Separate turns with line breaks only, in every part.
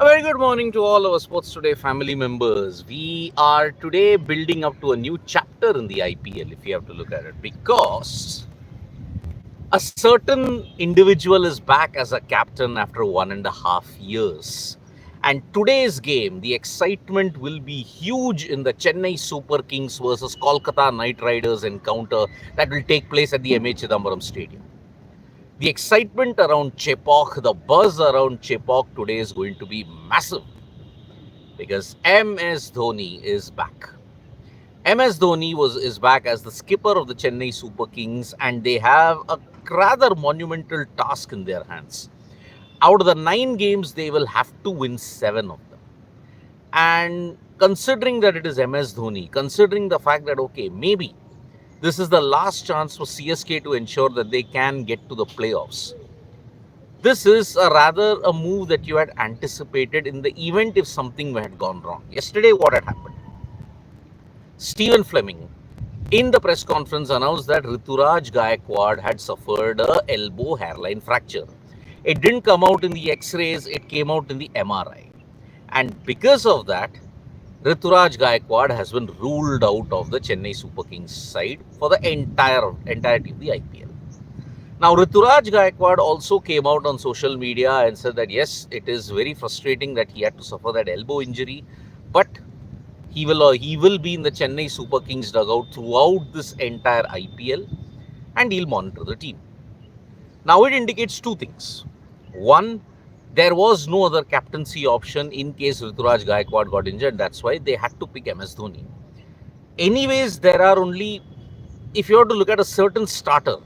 A very good morning to all our Sports Today family members. We are today building up to a new chapter in the IPL, if you have to look at it, because a certain individual is back as a captain after 1.5 years. And today's game, the excitement will be huge in the Chennai Super Kings versus Kolkata Knight Riders encounter that will take place at the MA Chidambaram Stadium. The excitement around Chepauk, the buzz around Chepauk today is going to be massive because MS Dhoni is back. MS Dhoni is back as the skipper of the Chennai Super Kings, and they have a rather monumental task in their hands. Out of the 9 games, they will have to win 7 of them. And considering that it is MS Dhoni, considering the fact that okay, maybe this is the last chance for CSK to ensure that they can get to the playoffs. This is a move that you had anticipated in the event if something had gone wrong. Yesterday, what had happened? Stephen Fleming, in the press conference, announced that Rituraj Gaikwad had suffered a elbow hairline fracture. It didn't come out in the X-rays; it came out in the MRI, and because of that, Rituraj Gaikwad has been ruled out of the Chennai Super Kings side for the entirety of the IPL. Now, Rituraj Gaikwad also came out on social media and said that yes, it is very frustrating that he had to suffer that elbow injury, but he will be in the Chennai Super Kings dugout throughout this entire IPL, and he'll monitor the team. Now, it indicates two things. One, there was no other captaincy option in case Rituraj Gaikwad got injured. That's why they had to pick MS Dhoni. Anyways, there are only, if you have to look at a certain starter,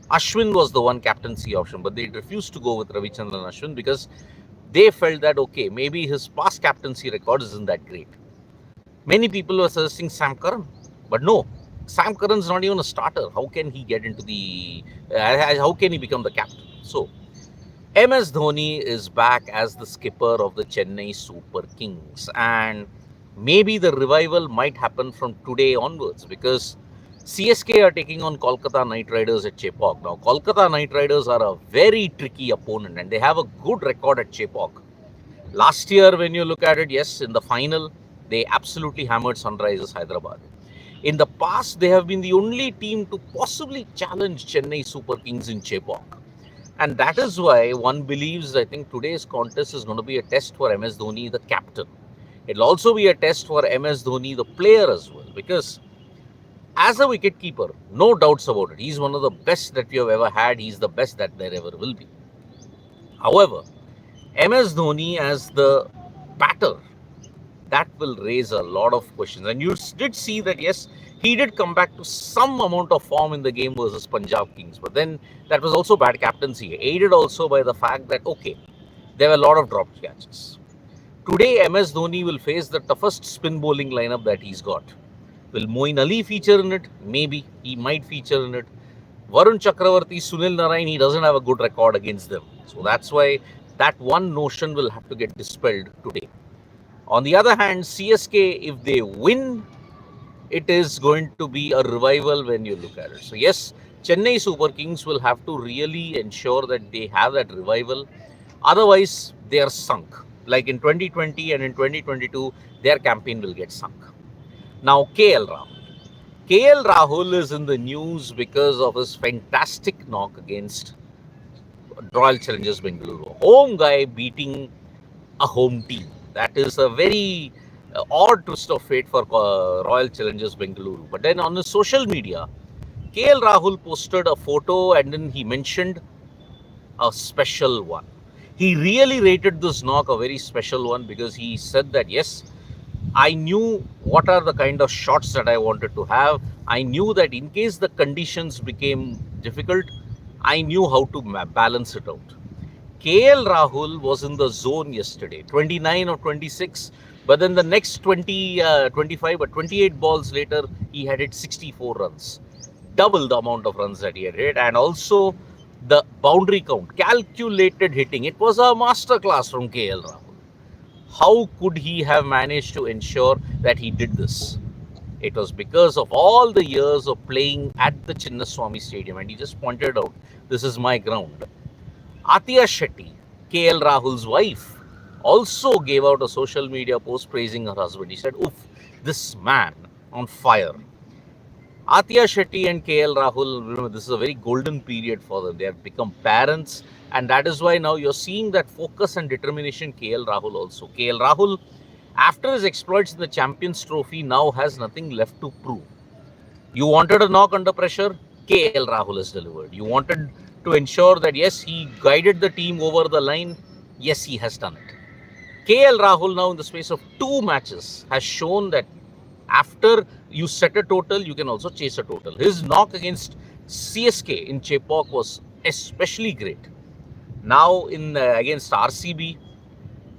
Ashwin was the one captaincy option, but they refused to go with Ravichandran Ashwin because they felt that okay, maybe his past captaincy record isn't that great. Many people were suggesting Sam Curran, but no, Sam Curran's not even a starter. How can he get into the? How can he become the captain? So, MS Dhoni is back as the skipper of the Chennai Super Kings, and maybe the revival might happen from today onwards because CSK are taking on Kolkata Knight Riders at Chepauk. Now, Kolkata Knight Riders are a very tricky opponent and they have a good record at Chepauk. Last year, when you look at it, yes, in the final, they absolutely hammered Sunrisers Hyderabad. In the past, they have been the only team to possibly challenge Chennai Super Kings in Chepauk. And that is why one believes, I think, today's contest is going to be a test for MS Dhoni, the captain. It'll also be a test for MS Dhoni, the player as well, because as a wicketkeeper, no doubts about it. He's one of the best that we have ever had. He's the best that there ever will be. However, MS Dhoni as the batter, that will raise a lot of questions. And you did see that, yes, he did come back to some amount of form in the game versus Punjab Kings. But then that was also bad captaincy, aided also by the fact that, okay, there were a lot of dropped catches. Today, MS Dhoni will face the toughest spin bowling lineup that he's got. Will Moeen Ali feature in it? Maybe. He might feature in it. Varun Chakravarti, Sunil Narayan, he doesn't have a good record against them. So that's why that one notion will have to get dispelled today. On the other hand, CSK, if they win, it is going to be a revival when you look at it. So yes, Chennai Super Kings will have to really ensure that they have that revival. Otherwise, they are sunk. Like in 2020 and in 2022, their campaign will get sunk. Now, KL Rahul. KL Rahul is in the news because of his fantastic knock against Royal Challengers Bengaluru. Home guy beating a home team. That is a very odd twist of fate for Royal Challengers Bengaluru. But then on the social media, KL Rahul posted a photo and then he mentioned a special one. He really rated this knock a very special one because he said that yes, I knew what are the kind of shots that I wanted to have. I knew that in case the conditions became difficult, I knew how to balance it out. KL Rahul was in the zone yesterday, 29 or 26, but then the next 25 or 28 balls later, he had hit 64 runs, double the amount of runs that he had hit, and also the boundary count, calculated hitting. It was a masterclass from KL Rahul. How could he have managed to ensure that he did this? It was because of all the years of playing at the Chinnaswamy Stadium, and he just pointed out, this is my ground. Atiya Shetty, KL Rahul's wife, also gave out a social media post praising her husband. He said, "Oof, this man on fire." Athiya Shetty and KL Rahul, remember, this is a very golden period for them. They have become parents, and that is why now you're seeing that focus and determination. KL Rahul also. KL Rahul, after his exploits in the Champions Trophy, now has nothing left to prove. You wanted a knock under pressure, KL Rahul has delivered. You wanted to ensure that yes, he guided the team over the line, yes, he has done it. KL Rahul now in the space of 2 matches has shown that after you set a total, you can also chase a total. His knock against CSK in Chepauk was especially great. Now in against RCB,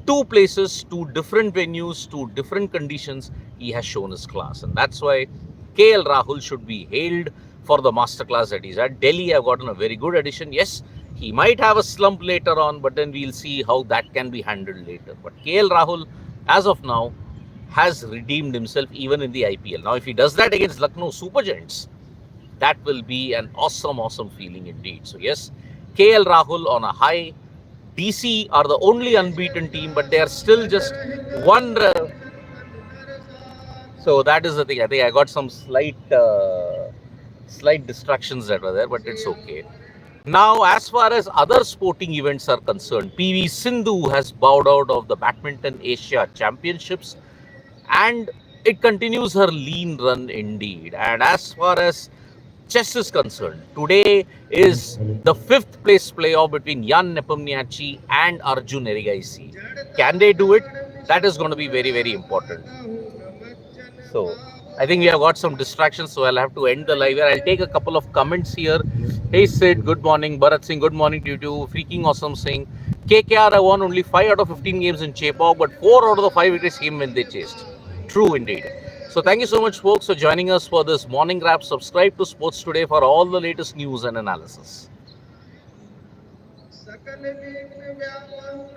2 places, 2 different venues, 2 different conditions, he has shown his class, and that's why KL Rahul should be hailed for the masterclass that he's at. Delhi have gotten a very good addition. Yes, he might have a slump later on, but then we'll see how that can be handled later. But KL Rahul, as of now, has redeemed himself even in the IPL. Now, if he does that against Lucknow Super Giants, that will be an awesome, awesome feeling indeed. So, yes, KL Rahul on a high. DC are the only unbeaten team, but they are still just one. So that is the thing. I think I got some slight distractions that were there, but it's okay. Now, as far as other sporting events are concerned, PV Sindhu has bowed out of the Badminton Asia Championships, and it continues her lean run indeed. And as far as chess is concerned, today is the 5th place playoff between Jan Nepomniachtchi and Arjun Erigaisi. Can they do it? That is going to be very, very important. So, I think we have got some distractions, so I'll have to end the live here. I'll take a couple of comments here. Hey Sid, good morning. Bharat Singh, good morning to you too. Freaking awesome saying, KKR have won only 5 out of 15 games in Chepauk, but 4 out of the 5 victories came when they chased. True indeed. So thank you so much, folks, for joining us for this morning wrap. Subscribe to Sports Today for all the latest news and analysis.